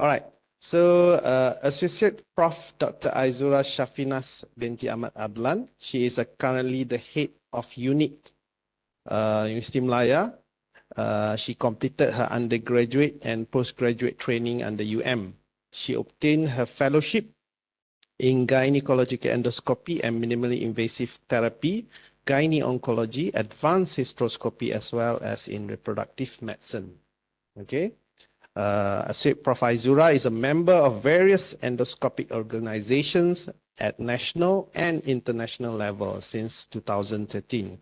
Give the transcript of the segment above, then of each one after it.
All right. So, Associate Prof. Dr. Aizura Shafinas binti Ahmad Adlan. She is currently the head of unit, Universiti Melaya. She completed her undergraduate and postgraduate training under UM. She obtained her fellowship in gynecological endoscopy and minimally invasive therapy, gyne-oncology, advanced hysteroscopy, as well as in reproductive medicine. Okay. Associate Prof. Aizura is a member of various endoscopic organizations at national and international level since 2013.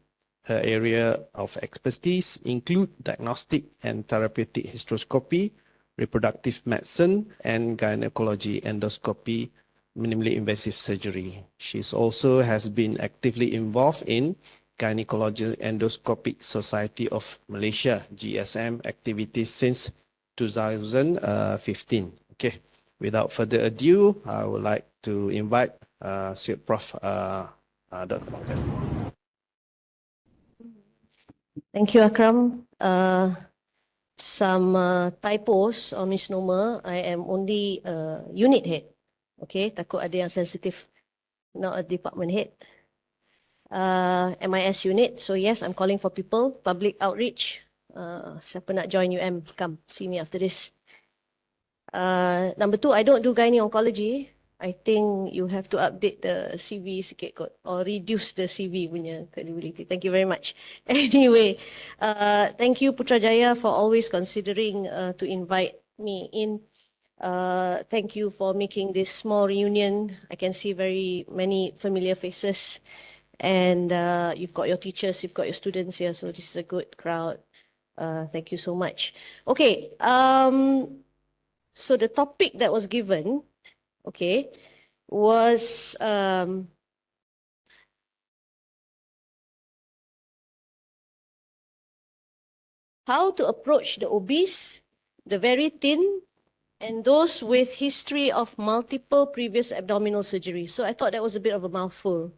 Her area of expertise include diagnostic and therapeutic hysteroscopy, reproductive medicine, and gynecology endoscopy, minimally invasive surgery. She also has been actively involved in Gynecology Endoscopic Society of Malaysia, GSM, activities since 2015. Okay, without further ado, I would like to invite Sweet Prof. Dr. Thank you, Akram. Some typos or misnomer. I am only unit head. Okay, takut ada yang sensitive. Not a department head. MIS unit. So yes, I'm calling for people. Public outreach. Siapa nak join UM, come see me after this. Number 2, I don't do gynae oncology. I think you have to update the CV sikit kot, or reduce the CV punya credibility. Thank you very much. Anyway, thank you Putrajaya for always considering to invite me in. Thank you for making this small reunion. I can see very many familiar faces, and you've got your teachers, you've got your students here, so this is a good crowd. Thank you so much. Okay, so the topic that was given, okay, was how to approach the obese, the very thin, and those with history of multiple previous abdominal surgery. So I thought that was a bit of a mouthful.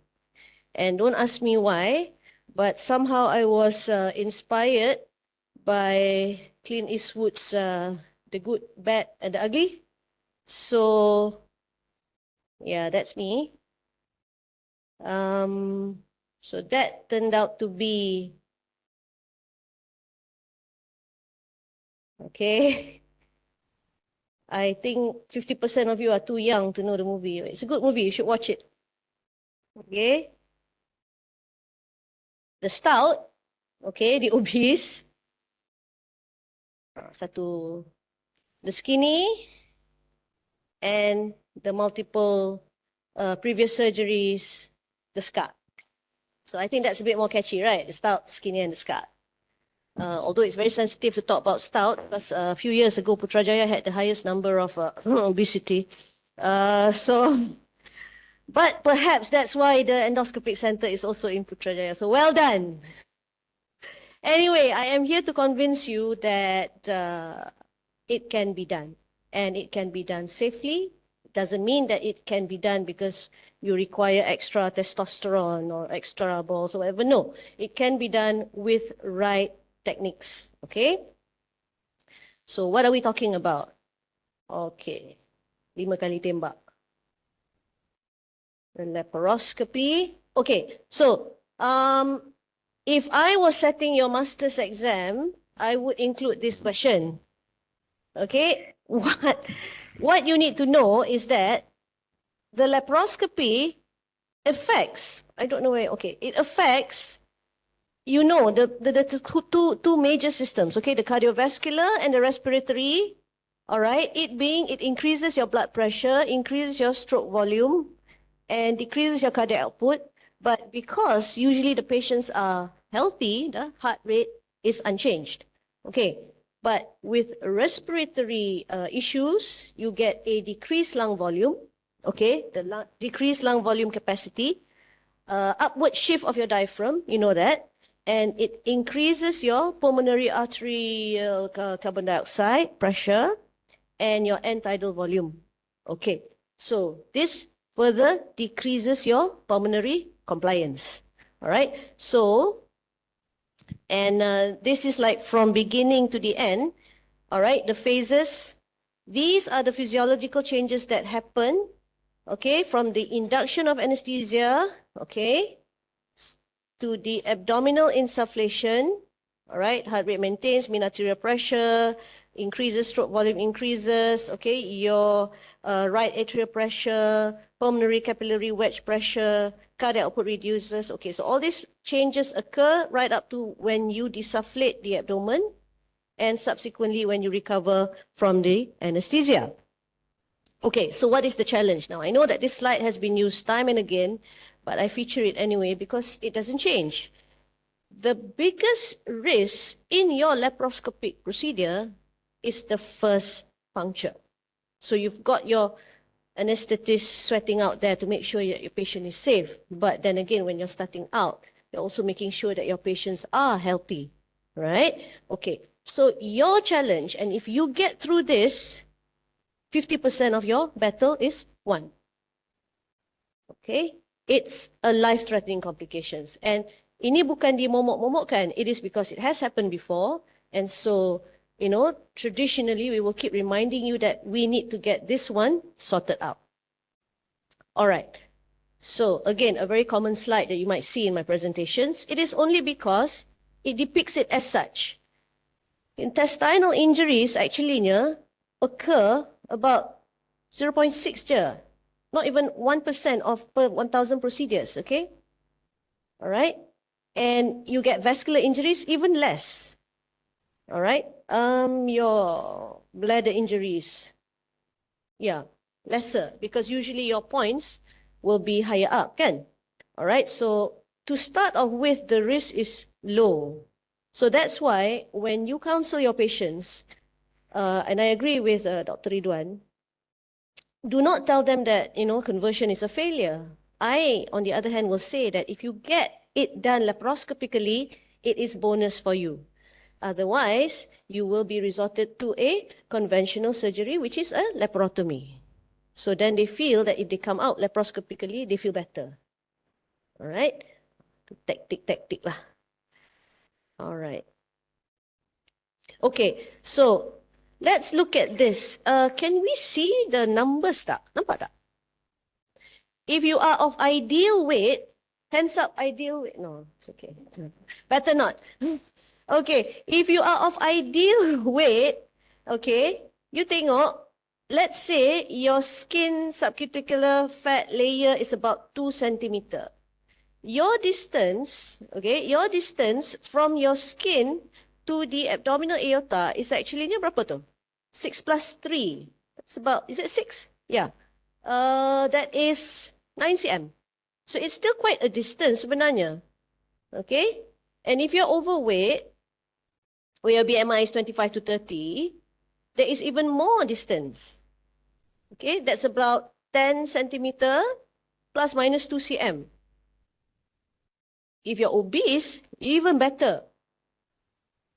And don't ask me why, but somehow I was inspired by Clint Eastwood's The Good, Bad, and the Ugly. So yeah, that's me. So that turned out to be, okay, I think 50% of you are too young to know the movie. It's a good movie, you should watch it. Okay. The stout, okay, the obese, satu, the skinny, and the multiple previous surgeries, the scar. So I think that's a bit more catchy, right? The stout, skinny, and the scar. Although it's very sensitive to talk about stout, because a few years ago, Putrajaya had the highest number of obesity. But perhaps that's why the endoscopic center is also in Putrajaya. So well done. Anyway, I am here to convince you that it can be done, and it can be done safely. It doesn't mean that it can be done because you require extra testosterone or extra balls or whatever. No, it can be done with right techniques, okay? So what are we talking about? Okay, 5 kali tembak. The laparoscopy. Okay, so if I was setting your master's exam, I would include this question. Okay, what you need to know is that the laparoscopy affects, I don't know where, okay, it affects, you know, the two major systems, okay, the cardiovascular and the respiratory, all right, it increases your blood pressure, increases your stroke volume, and decreases your cardiac output. But because usually the patients are healthy, the heart rate is unchanged. Okay, but with respiratory issues, you get a decreased lung volume, okay, decreased lung volume capacity, upward shift of your diaphragm, you know that, and it increases your pulmonary arterial carbon dioxide pressure and your end tidal volume. Okay, so this further decreases your pulmonary compliance. All right, so, and this is like from beginning to the end. All right, the phases These are the physiological changes that happen, okay, from the induction of anesthesia, okay, to the abdominal insufflation, all right, heart rate maintains, mean arterial pressure increases, stroke volume increases, okay, your right atrial pressure, pulmonary capillary wedge pressure, cardiac output reduces, okay, so all these changes occur right up to when you desufflate the abdomen and subsequently when you recover from the anesthesia. Okay, so what is the challenge? Now, I know that this slide has been used time and again, but I feature it anyway because it doesn't change. The biggest risk in your laparoscopic procedure is the first puncture. So you've got your anesthetist sweating out there to make sure that your patient is safe. But then again, when you're starting out, you're also making sure that your patients are healthy, right? Okay, so your challenge, and if you get through this, 50% of your battle is won. Okay, it's a life-threatening complications. And ini bukan dimomok-momokkan, it is because it has happened before. And so, you know, traditionally, we will keep reminding you that we need to get this one sorted out. All right. So again, a very common slide that you might see in my presentations. It is only because it depicts it as such. Intestinal injuries actually occur about 0.6 je, not even 1% of per 1,000 procedures, okay? All right? And you get vascular injuries even less. All right? Your bladder injuries, yeah, lesser, because usually your points will be higher up, kan? All right? So to start off with, the risk is low. So that's why when you counsel your patients, and I agree with Dr. Ridwan, do not tell them that, you know, conversion is a failure. I, on the other hand, will say that if you get it done laparoscopically, it is bonus for you. Otherwise, you will be resorted to a conventional surgery, which is a laparotomy. So then they feel that if they come out laparoscopically, they feel better. All right? Tactic lah. All right. Okay, so let's look at this. Can we see the numbers tak? Nampak tak? If you are of ideal weight, hands up, ideal weight. No, it's okay. Better not. Okay, if you are of ideal weight, okay, you tengok, let's say your skin subcuticular fat layer is about 2 centimeter. Your distance, okay, your distance from your skin to the abdominal aorta is actually ni berapa tu? 6 plus 3. That's about, is it 6? Yeah. That is 9 cm. So it's still quite a distance sebenarnya. Okay? And if you're overweight, where your BMI is 25 to 30, there is even more distance. Okay? That's about 10 centimeter plus minus 2 cm. If you're obese, even better.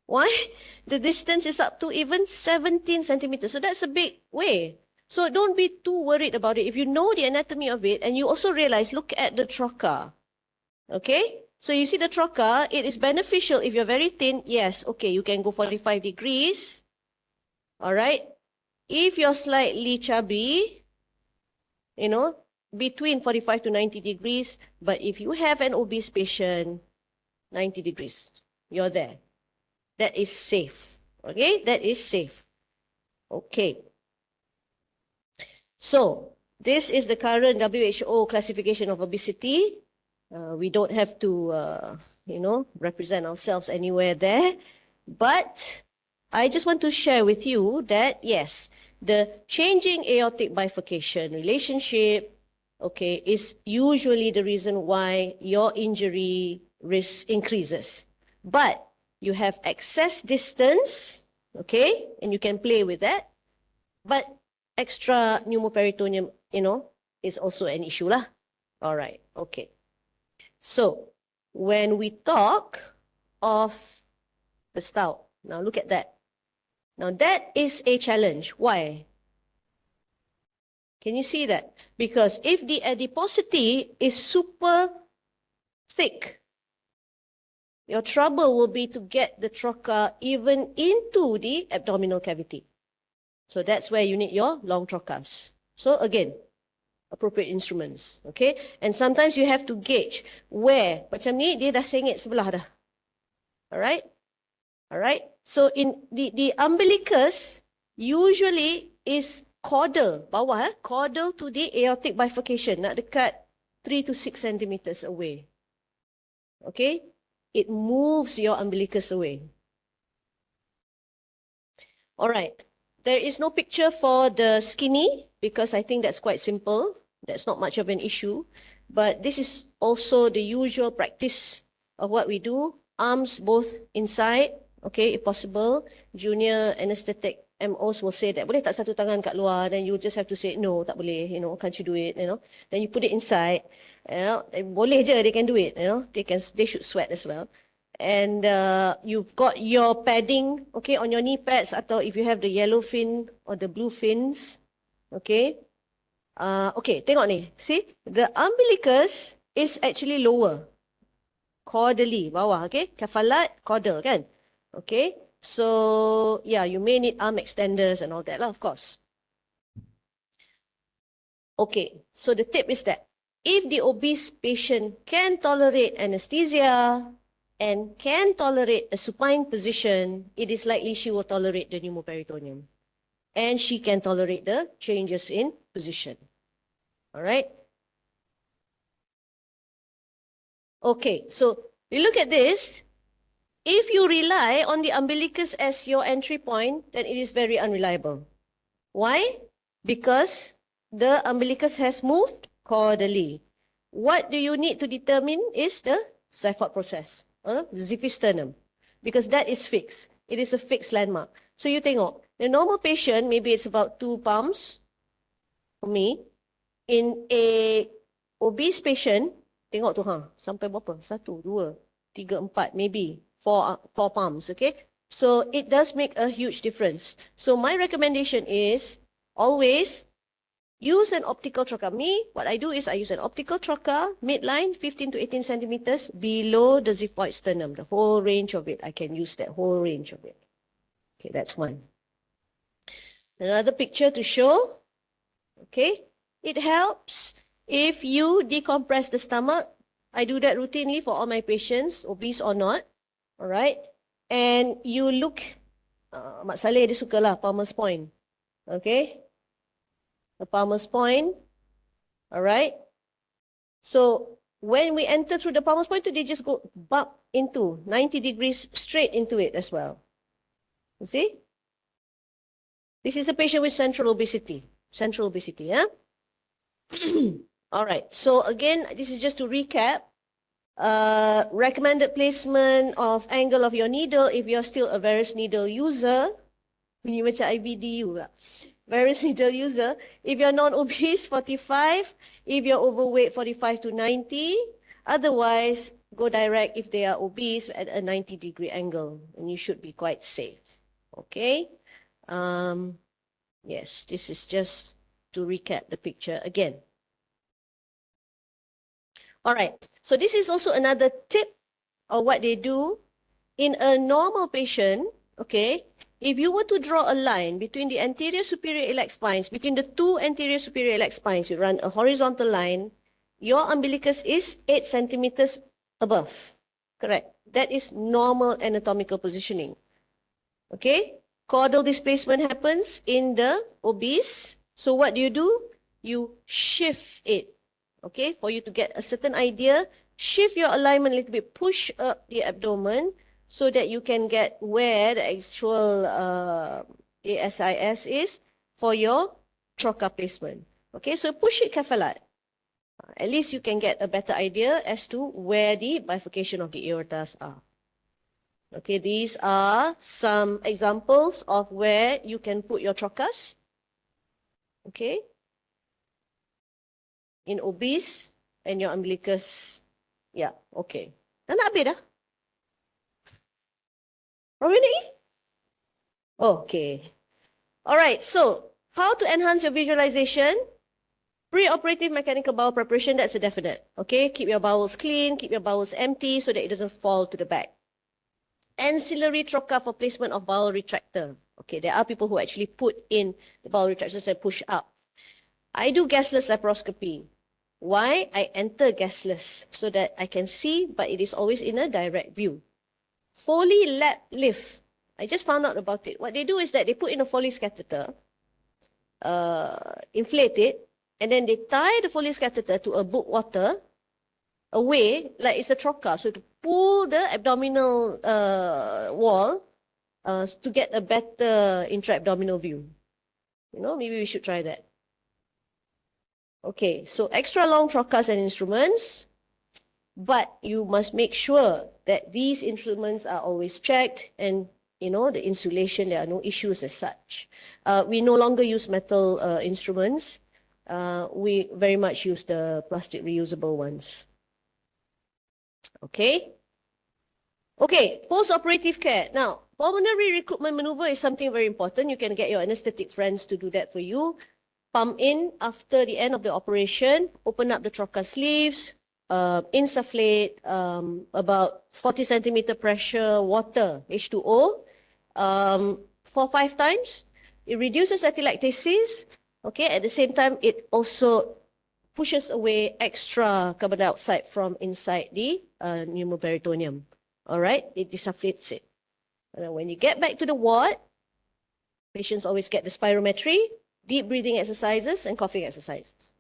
Why? The distance is up to even 17 centimeters. So that's a big way. So don't be too worried about it. If you know the anatomy of it, and you also realize, look at the trocar. Okay? So you see the trocar, it is beneficial if you're very thin. Yes, okay, you can go 45 degrees. All right? If you're slightly chubby, you know, between 45 to 90 degrees. But if you have an obese patient, 90 degrees, you're there. That is safe. Okay? That is safe. Okay. So, this is the current WHO classification of obesity. We don't have to, you know, represent ourselves anywhere there. But I just want to share with you that, yes, the changing aortic bifurcation relationship, okay, is usually the reason why your injury risk increases. But you have excess distance, okay, and you can play with that. But extra pneumoperitoneum, you know, is also an issue lah. All right, okay. So, when we talk of the stout, now look at that. Now that is a challenge. Why? Can you see that? Because if the adiposity is super thick, your trouble will be to get the trocar even into the abdominal cavity. So that's where you need your long trocars. So again, appropriate instruments, okay? And sometimes you have to gauge where, macam ni dia dah sengit sebelah dah. Alright? Alright? So in the umbilicus usually is caudal, bawah, caudal to the aortic bifurcation, nak dekat 3 to 6 centimeters away. Okay? It moves your umbilicus away. Alright. There is no picture for the skinny because I think that's quite simple. That's not much of an issue. But this is also the usual practice of what we do. Arms both inside, okay, if possible. Junior anesthetic MOs will say that, boleh tak satu tangan kat luar? Then you just have to say, no, tak boleh, you know, can't you do it, you know? Then you put it inside, you know, boleh je, they can do it, you know? They should sweat as well. And you've got your padding, okay, on your knee pads, atau if you have the yellow fin or the blue fins, okay. Okay, tengok ni, see, the umbilicus is actually lower, caudally, bawah, okay, kafalat, caudal, kan, okay. So yeah, you may need arm extenders and all that lah, of course. Okay, so the tip is that if the obese patient can tolerate anesthesia, and can tolerate a supine position, it is likely she will tolerate the pneumoperitoneum. And she can tolerate the changes in position. All right? Okay, so you look at this. If you rely on the umbilicus as your entry point, then it is very unreliable. Why? Because the umbilicus has moved caudally. What do you need to determine is the Seifert process. Xiphisternum, because that is fixed. It is a fixed landmark. So you tengok, the normal patient, maybe it's about 2 palms for me. In a obese patient, tengok tu sampai berapa? 1, 2, 3, 4, maybe 4 palms, okay? So it does make a huge difference. So my recommendation is always use an optical trocar. Me, what I do is I use an optical trocar, midline, 15 to 18 centimeters below the xiphoid sternum. The whole range of it, I can use that whole range of it. Okay, that's one. Another picture to show. Okay, it helps if you decompress the stomach. I do that routinely for all my patients, obese or not. All right, and you look, Mak Saleh dia suka lah, Palmer's point. Okay. The Palmer's point, all right? So when we enter through the Palmer's point, they just go bump into 90 degrees straight into it as well. You see? This is a patient with central obesity. Central obesity, yeah? All right, so again, this is just to recap. Recommended placement of angle of your needle if you're still a varus needle user. Bunyi macam IBDU lah. Varus needle user. If you're non-obese, 45. If you're overweight, 45 to 90. Otherwise, go direct if they are obese at a 90-degree angle. And you should be quite safe. Okay? Yes, this is just to recap the picture again. All right. So this is also another tip of what they do. In a normal patient, okay, if you were to draw a line between the anterior superior iliac spines, between the 2 anterior superior iliac spines, you run a horizontal line, your umbilicus is 8 centimeters above. Correct. That is normal anatomical positioning. Okay. Caudal displacement happens in the obese. So what do? You shift it. Okay. For you to get a certain idea, shift your alignment a little bit, push up the abdomen, so that you can get where the actual ASIS is for your trocar placement. Okay, so push it kafalat. At least you can get a better idea as to where the bifurcation of the aortas are. Okay, these are some examples of where you can put your trocars. Okay. In obese and your umbilicus. Yeah, okay. Dah nak habis dah? Already? Okay. All right, so how to enhance your visualization? Preoperative mechanical bowel preparation, that's a definite. Okay, keep your bowels clean, keep your bowels empty so that it doesn't fall to the back. Ancillary trocar for placement of bowel retractor. Okay, there are people who actually put in the bowel retractors and push up. I do gasless laparoscopy. Why? I enter gasless so that I can see, but it is always in a direct view. Foley lap lift. I just found out about it. What they do is that they put in a Foley's catheter, inflate it, and then they tie the Foley's catheter to a book water away, like it's a trocar. So to pull the abdominal wall to get a better intra-abdominal view. You know, maybe we should try that. Okay, so extra long trocars and instruments, but you must make sure that these instruments are always checked and, you know, the insulation, there are no issues as such. We no longer use metal instruments. We very much use the plastic reusable ones. Okay. Okay, post-operative care. Now, pulmonary recruitment maneuver is something very important. You can get your anesthetic friends to do that for you. Pump in after the end of the operation, open up the trocar sleeves, insufflate about 40 centimeter pressure water, H2O, 4-5 times. It reduces atelectasis. Okay, at the same time, it also pushes away extra carbon dioxide from inside the pneumoperitoneum. All right, it desufflates it. And when you get back to the ward, patients always get the spirometry, deep breathing exercises, and coughing exercises.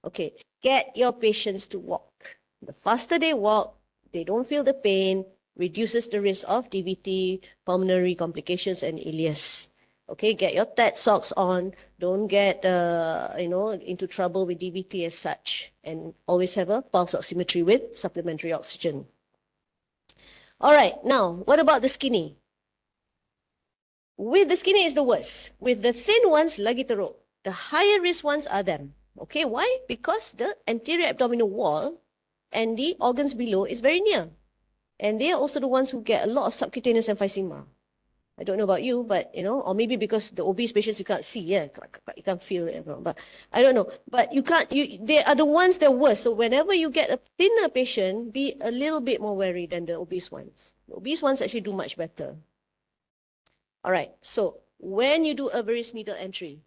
Okay, get your patients to walk. The faster they walk, they don't feel the pain, reduces the risk of DVT, pulmonary complications, and ileus. Okay, get your TED socks on. Don't get into trouble with DVT as such, and always have a pulse oximetry with supplementary oxygen. All right, now what about the skinny? With the skinny is the worst. With the thin ones, lagi teruk. The higher risk ones are them. Okay, why? Because the anterior abdominal wall and the organs below is very near. And they are also the ones who get a lot of subcutaneous emphysema. I don't know about you, but, you know, or maybe because the obese patients you can't see, yeah, you can't feel it, but I don't know. But they are the ones that are worse. So whenever you get a thinner patient, be a little bit more wary than the obese ones. The obese ones actually do much better. All right, so when you do a Obese needle entry,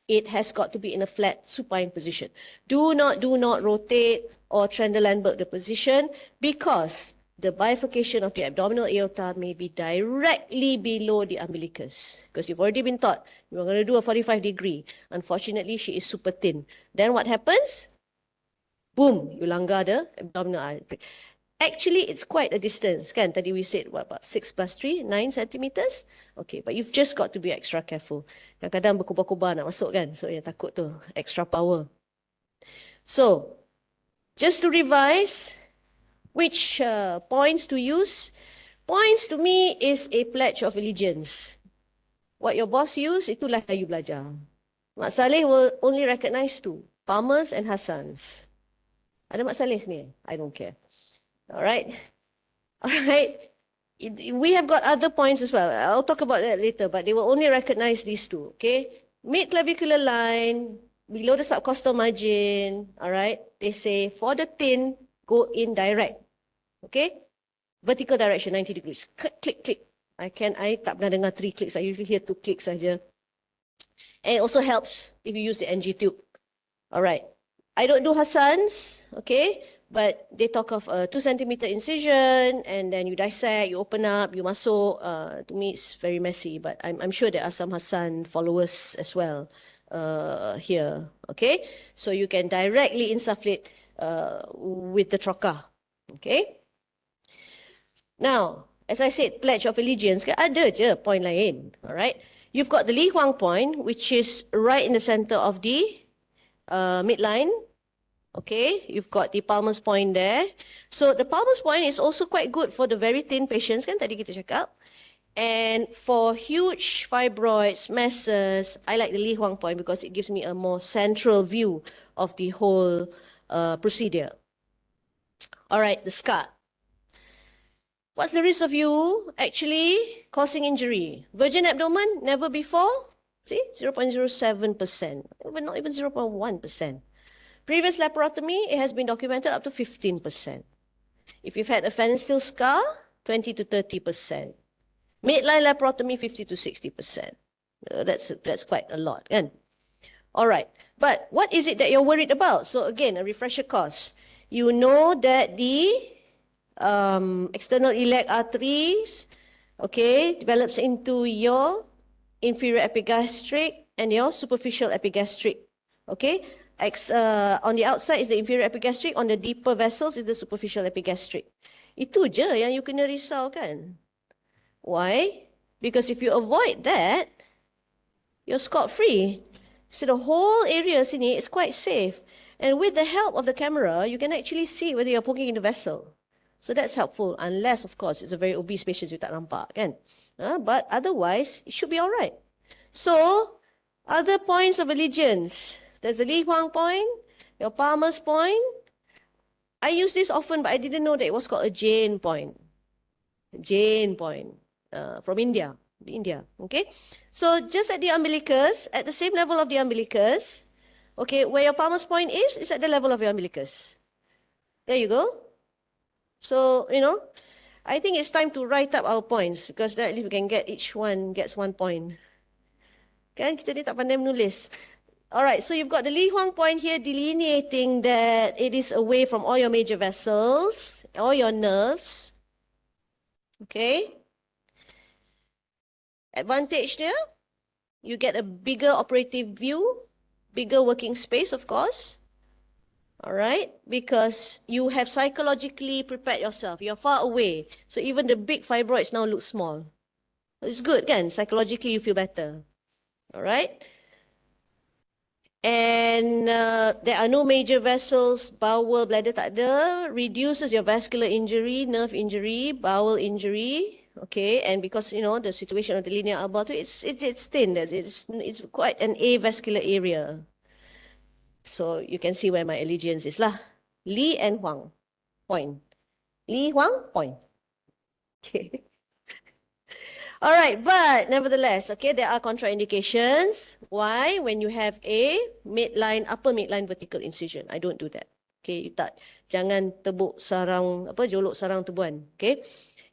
it has got to be in a flat supine position. Do not rotate or Trendelenburg the position, because the bifurcation of the abdominal aorta may be directly below the umbilicus. Because you've already been taught you're going to do a 45-degree. Unfortunately, she is super thin. Then what happens? Boom, you langgar the abdominal artery. Actually, it's quite a distance, kan? Tadi we said, what, about 6 plus 3, 9 centimeters? Okay, but you've just got to be extra careful. Kadang-kadang berkobar-kobar nak masuk kan? So, yang takut tu, extra power. So, just to revise, which points to use? Points to me is a pledge of allegiance. What your boss use, itulah you belajar. Mak Saleh will only recognize 2, Palmers and Hassans. Ada Mak Saleh sini? I don't care. All right. All right. We have got other points as well. I'll talk about that later, but they will only recognize these 2. Okay. Mid-clavicular line, below the subcostal margin. All right. They say for the thin, go in direct. Okay. Vertical direction, 90 degrees. Click, click, click. I tak pernah dengar 3 clicks. I usually hear 2 clicks saja. And it also helps if you use the NG tube. All right. I don't do Hassans. Okay. But they talk of a 2 centimeter incision, and then you dissect, you open up, you masuk. To me, it's very messy, but I'm sure there are some Hassan followers as well here. Okay, so you can directly insufflate with the trocar. Okay. Now, as I said, pledge of allegiance, ada je point lain. All right. You've got the Li Huang point, which is right in the center of the midline. Okay, you've got the Palmer's point there. So the Palmer's point is also quite good for the very thin patients, kan tadi kita cakap. And for huge fibroids, masses, I like the Li Huang point because it gives me a more central view of the whole procedure. All right, the scar. What's the risk of you actually causing injury? Virgin abdomen, never before? See, 0.07%, not even 0.1%. Previous laparotomy, it has been documented up to 15%. If you've had a phalansteal scar, 20 to 30%. Midline laparotomy, 50 to 60%. That's quite a lot, kan? All right. But what is it that you're worried about? So again, a refresher course. You know that the external iliac arteries, okay, develops into your inferior epigastric and your superficial epigastric. Okay, on the outside is the inferior epigastric, on the deeper vessels is the superficial epigastric. Itu je yang you kena risau kan? Why? Because if you avoid that, you're scot-free. So the whole area sini is quite safe. And with the help of the camera, you can actually see whether you're poking in the vessel. So that's helpful, unless, of course, it's a very obese patient you tak nampak, kan? But otherwise, it should be all right. So, other points of allegiance. There's the Li Huang point, your Palmer's point. I use this often, but I didn't know that it was called a Jane point. Jane point, from India. Okay? So, just at the umbilicus, at the same level of the umbilicus, okay, where your Palmer's point is at the level of your umbilicus. There you go. So, I think it's time to write up our points because at least we can get each one gets 1 point. Kan kita ni tak pandai menulis. Alright, so you've got the Li Huang point here delineating that it is away from all your major vessels, all your nerves. Okay. Advantage there, you get a bigger operative view, bigger working space, of course. Alright, because you have psychologically prepared yourself. You're far away. So even the big fibroids now look small. It's good, kan? Psychologically, you feel better. Alright. And there are no major vessels, bowel, bladder tak ada, reduces your vascular injury, nerve injury, bowel injury. Okay, and because the situation of the linea alba, it's thin. It's quite an avascular area. So you can see where my allegiance is lah. Li and Huang point. Li Huang point. Okay. All right, but nevertheless, okay, there are contraindications. Why? When you have a upper midline vertical incision. I don't do that. Okay, you tak, jangan tebuk sarang, jolok sarang tebuan. Okay,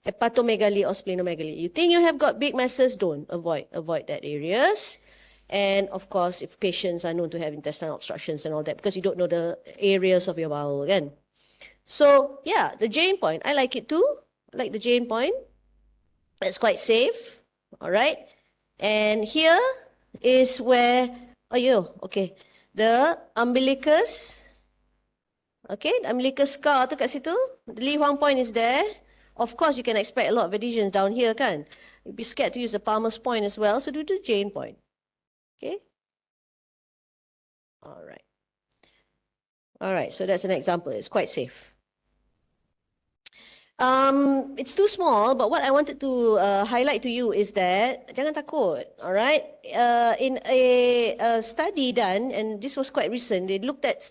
hepatomegaly or splenomegaly. You think you have got big masses, don't. Avoid that areas. And of course, if patients are known to have intestinal obstructions and all that, because you don't know the areas of your bowel again. So yeah, the Jane point, I like it too. I like the Jane point. That's quite safe. All right. And here is where, okay, the umbilicus. Okay, the umbilicus scar tu kat situ. The Li Huang point is there. Of course, you can expect a lot of adhesions down here, kan? You'd be scared to use the Palmer's point as well, so do the Jane point. Okay. All right. All right, so that's an example. It's quite safe. It's too small, but what I wanted to highlight to you is that jangan takut, all right? In a study done, and this was quite recent, they looked at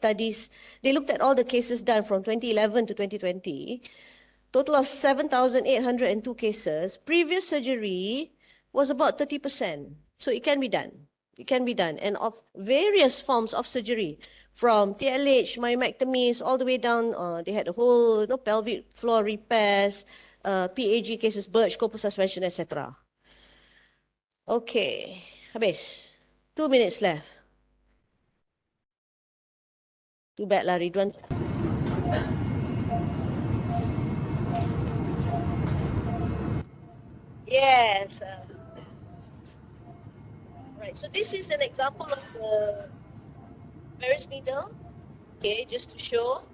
all the cases done from 2011 to 2020, total of 7,802 cases. Previous surgery was about 30%, so it can be done. It can be done, and of various forms of surgery, from TLH, myomectomies, all the way down. They had a whole pelvic floor repairs, PAG cases, birch, corpus suspension, etc. Okay, habis. 2 minutes left. Too bad lah, Ridwan. Yes. Right, so this is an example of the Ferris needle. Okay, just to show.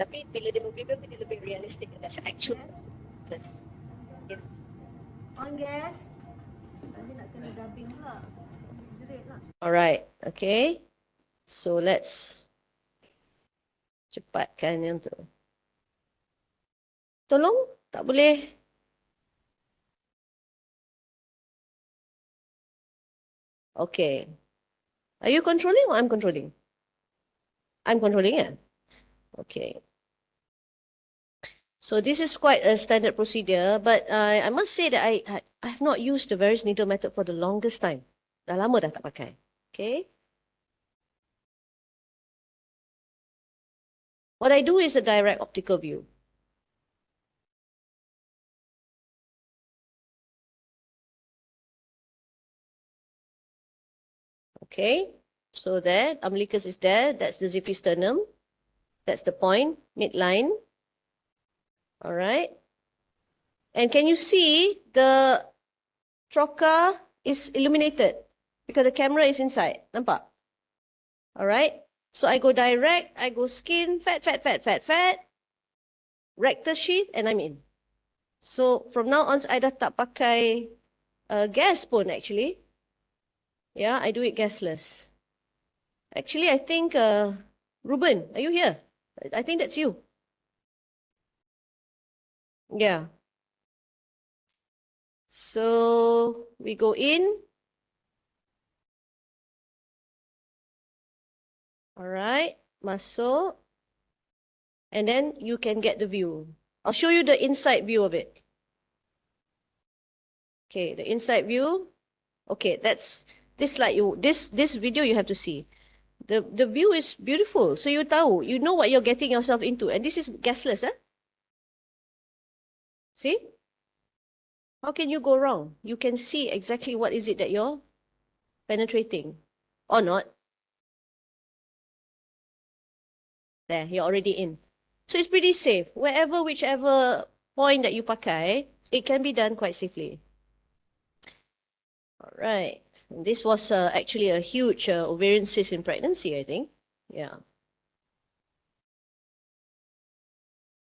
Tapi bila dia berbeza, dia lebih realistic. That's actual. On gas. Nanti nak kena dubbing pula. Jerit lah. Alright, okay. So let's cepatkan yang tu. Tolong, tak boleh. Okay. Are you controlling or I'm controlling? I'm controlling, yeah? Okay. So this is quite a standard procedure, but I must say that I have not used the Ferris needle method for the longest time. Dah lama dah tak pakai. Okay. What I do is a direct optical view. Okay, so there, umbilicus is there. That's the xiphisternum. That's the point, midline. All right. And can you see the trocar is illuminated because the camera is inside. Nampak? All right. So I go direct, I go skin, fat, rectus sheath, and I'm in. So from now on, I dah tak pakai gas pun actually. Yeah, I do it gasless. Actually, I think, Ruben, are you here? I think that's you. Yeah. So we go in. All right, masuk. And then you can get the view. I'll show you the inside view of it. Okay, the inside view. Okay, that's this slide this video you have to see. The view is beautiful. So you tahu, you know what you're getting yourself into. And this is gasless, huh? See? How can you go wrong? You can see exactly what is it that you're penetrating or not. There, you're already in. So it's pretty safe. Whichever point that you pakai, it can be done quite safely. All right. And this was actually a huge ovarian cyst in pregnancy, I think. Yeah.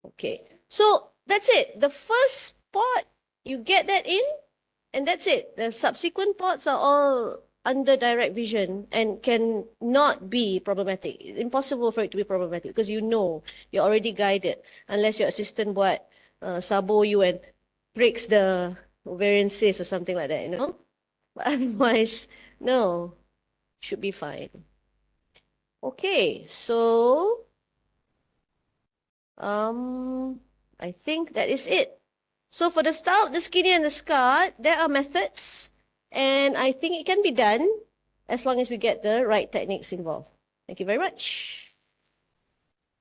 Okay. So that's it. The first part, you get that in, and that's it. The subsequent parts are all under direct vision and can not be problematic. It's impossible for it to be problematic because you know you're already guided unless your assistant buat sabo you and breaks the ovarian cyst or something like that, you know? But otherwise, no, should be fine. Okay, so I think that is it. So for the stout, the skinny, and the scarred, there are methods, and I think it can be done as long as we get the right techniques involved. Thank you very much.